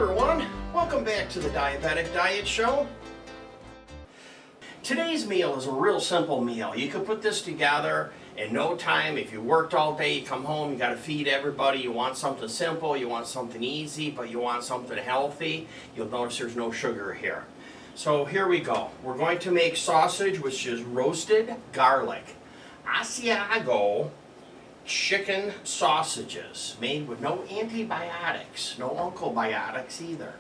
everyone, welcome back to the Diabetic Diet Show. Today's meal is a real simple meal. You could put this together in no time. If you worked all day, you come home, you got to feed everybody, you want something simple, you want something easy, but you want something healthy. You'll notice there's no sugar here. So here we go. We're going to make sausage, which is roasted garlic. Asiago chicken sausages made with no antibiotics, no uncobiotics either.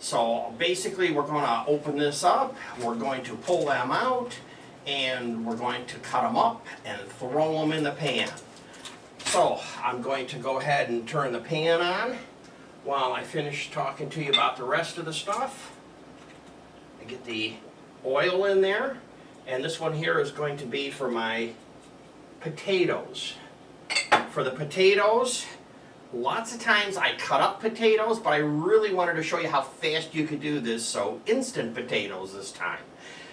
So basically we're going to open this up, we're going to pull them out, and we're going to cut them up and throw them in the pan. So I'm going to go ahead and turn the pan on while I finish talking to you about the rest of the stuff. I get the oil in there, and this one here is going to be for my potatoes. For the potatoes, lots of times I cut up potatoes, but I really wanted to show you how fast you could do this, so instant potatoes this time.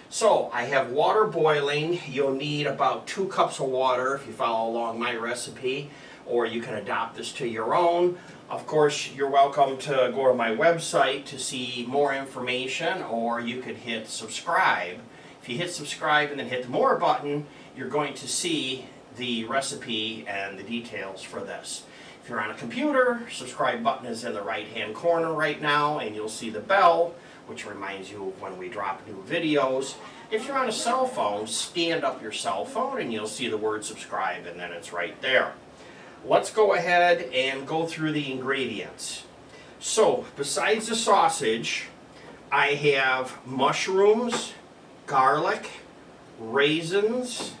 So I have water boiling. You'll need about 2 cups of water if you follow along my recipe, or you can adopt this to your own. Of course, you're welcome to go to my website to see more information, or you could hit subscribe. If you hit subscribe and then hit the more button, you're going to see the recipe and the details for this. If you're on a computer, subscribe button is in the right hand corner right now, and you'll see the bell, which reminds you of when we drop new videos. If you're on a cell phone, stand up your cell phone and you'll see the word subscribe, and then it's right there. Let's go ahead and go through the ingredients. So besides the sausage, I have mushrooms, garlic, raisins,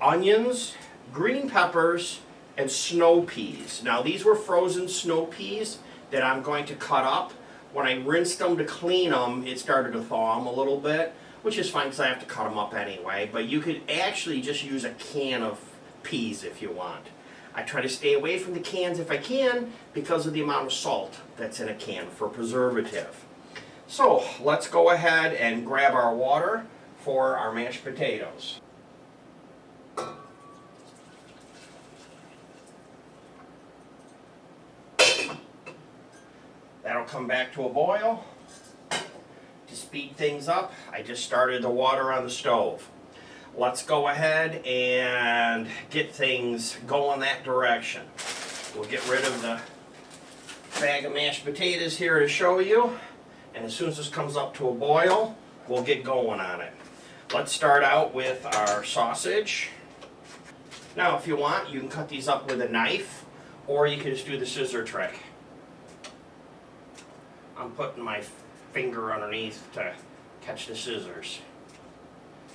onions, green peppers, and snow peas. Now these were frozen snow peas that I'm going to cut up. When I rinsed them to clean them, it started to thaw them a little bit, which is fine because I have to cut them up anyway. But you could actually just use a can of peas if you want. I try to stay away from the cans if I can because of the amount of salt that's in a can for preservative. So let's go ahead and grab our water for our mashed potatoes. That'll come back to a boil. To speed things up, I just started the water on the stove. Let's go ahead and get things going that direction. We'll get rid of the bag of mashed potatoes here to show you, and as soon as this comes up to a boil, we'll get going on it. Let's start out with our sausage. Now if you want, you can cut these up with a knife, or you can just do the scissor trick. I'm putting my finger underneath to catch the scissors.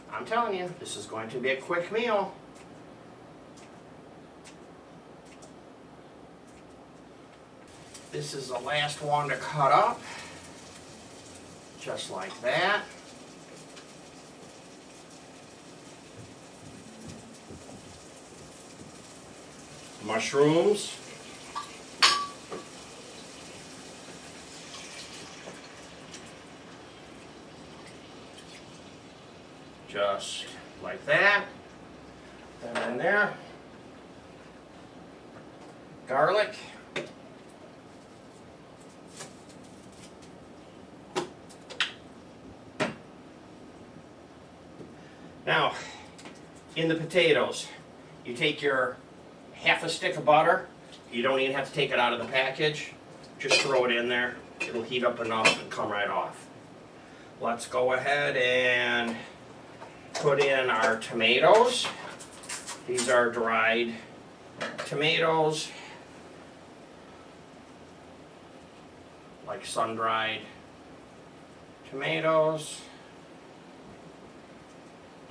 I'm telling you, this is going to be a quick meal. This is the last one to cut up. Just like that. Mushrooms. Just like that. And in there. Garlic. Now, in the potatoes, you take your half a stick of butter. You don't even have to take it out of the package. Just throw it in there. It'll heat up enough and come right off. Let's go ahead and put in our tomatoes. These are dried tomatoes, like sun-dried tomatoes.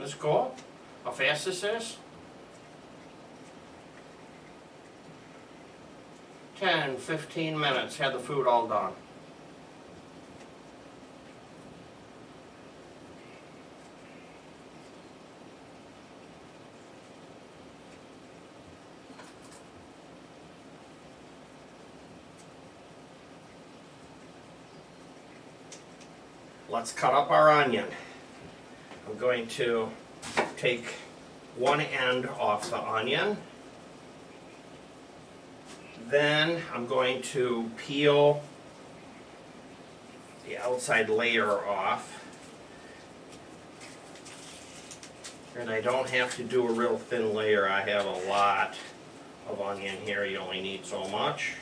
Let's go. How fast this is? 10, 15 minutes, have the food all done. Let's cut up our onion. I'm going to take one end off the onion. Then I'm going to peel outside layer off. And I don't have to do a real thin layer. I have a lot of onion here. You only need so much.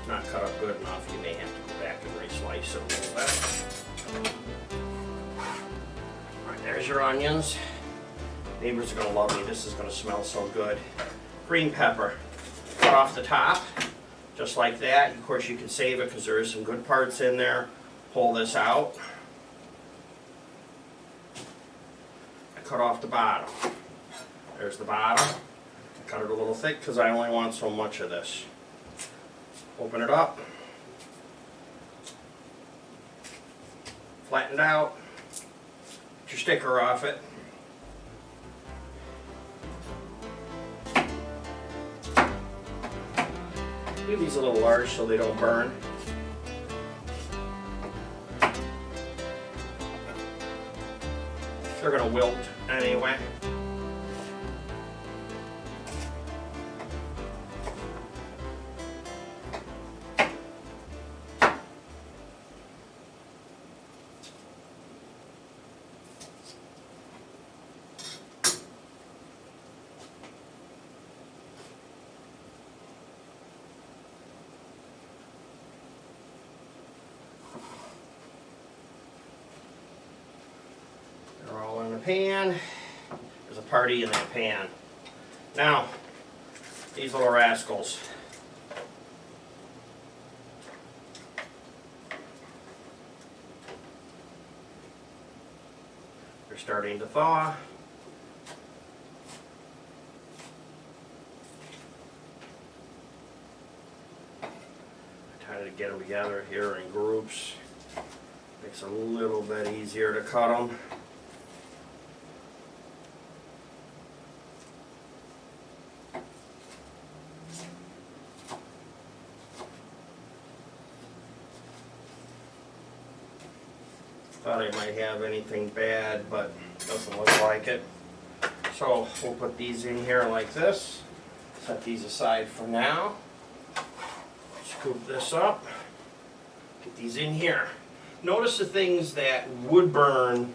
Not cut up good enough, you may have to go back and re-slice it a little bit. Alright, there's your onions. Neighbors are going to love me, this is going to smell so good. Green pepper, cut off the top, just like that. Of course you can save it because there is some good parts in there. Pull this out. I cut off the bottom. There's the bottom. I cut it a little thick because I only want so much of this. Open it up, flattened out, get your sticker off it. Leave these a little large so they don't burn. They're going to wilt anyway. Pan. There's a party in that pan. Now, these little rascals. They're starting to thaw. I try to get them together here in groups. Makes it a little bit easier to cut them. Thought I might have anything bad, but doesn't look like it. So we'll put these in here like this. Set these aside for now. Scoop this up. Get these in here. Notice the things that would burn,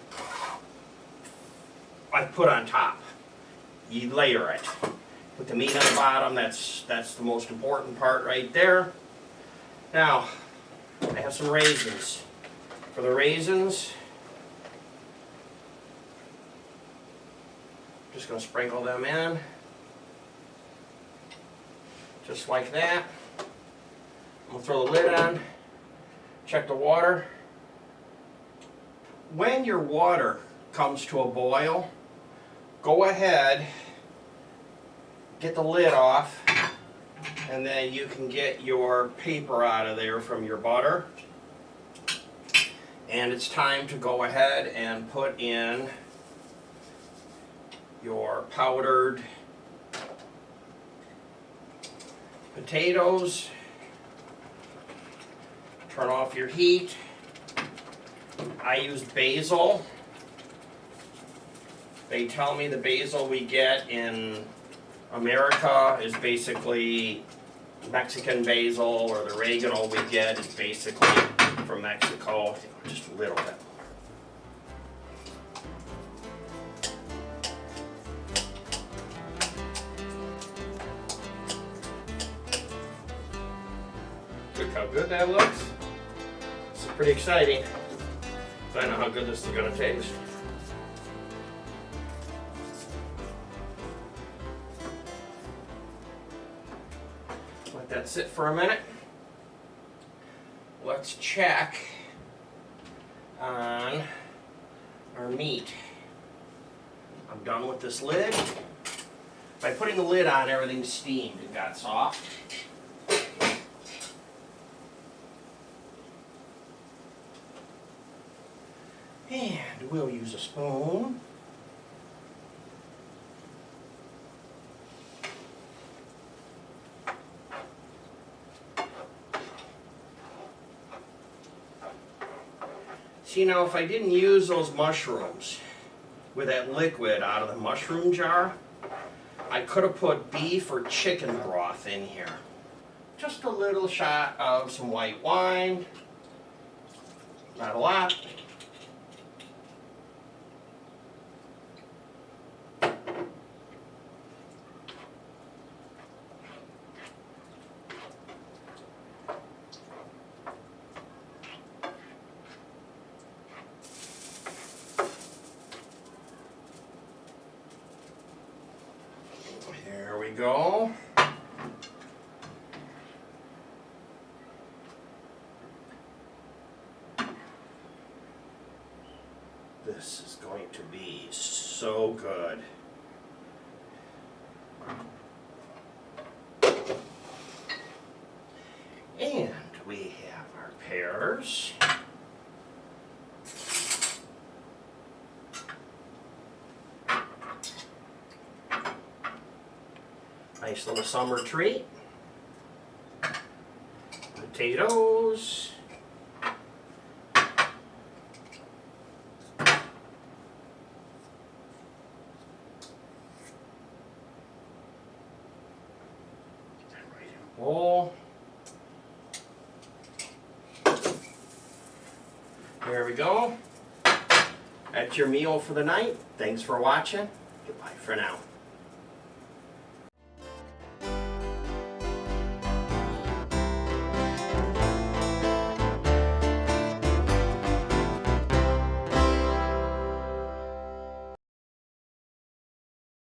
I put on top. You layer it. Put the meat on the bottom. That's the most important part right there. Now, I have some raisins. For the raisins, just going to sprinkle them in, just like that. I'm going to throw the lid on, check the water. When your water comes to a boil, go ahead, get the lid off, and then you can get your paper out of there from your butter. And it's time to go ahead and put in your powdered potatoes. Turn off your heat. I used basil. They tell me the basil we get in America is basically Mexican basil, or the oregano we get is basically from Mexico. Just a little bit. Look how good that looks. This is pretty exciting. So I know how good this is going to taste. Let that sit for a minute. Let's check on our meat. I'm done with this lid. By putting the lid on, everything's steamed and got soft. And we'll use a spoon. See, now if I didn't use those mushrooms with that liquid out of the mushroom jar, I could have put beef or chicken broth in here. Just a little shot of some white wine, not a lot. There we go. This is going to be so good. And we have our pears. Nice little summer treat. Potatoes. Bowl. There we go. That's your meal for the night. Thanks for watching. Goodbye for now.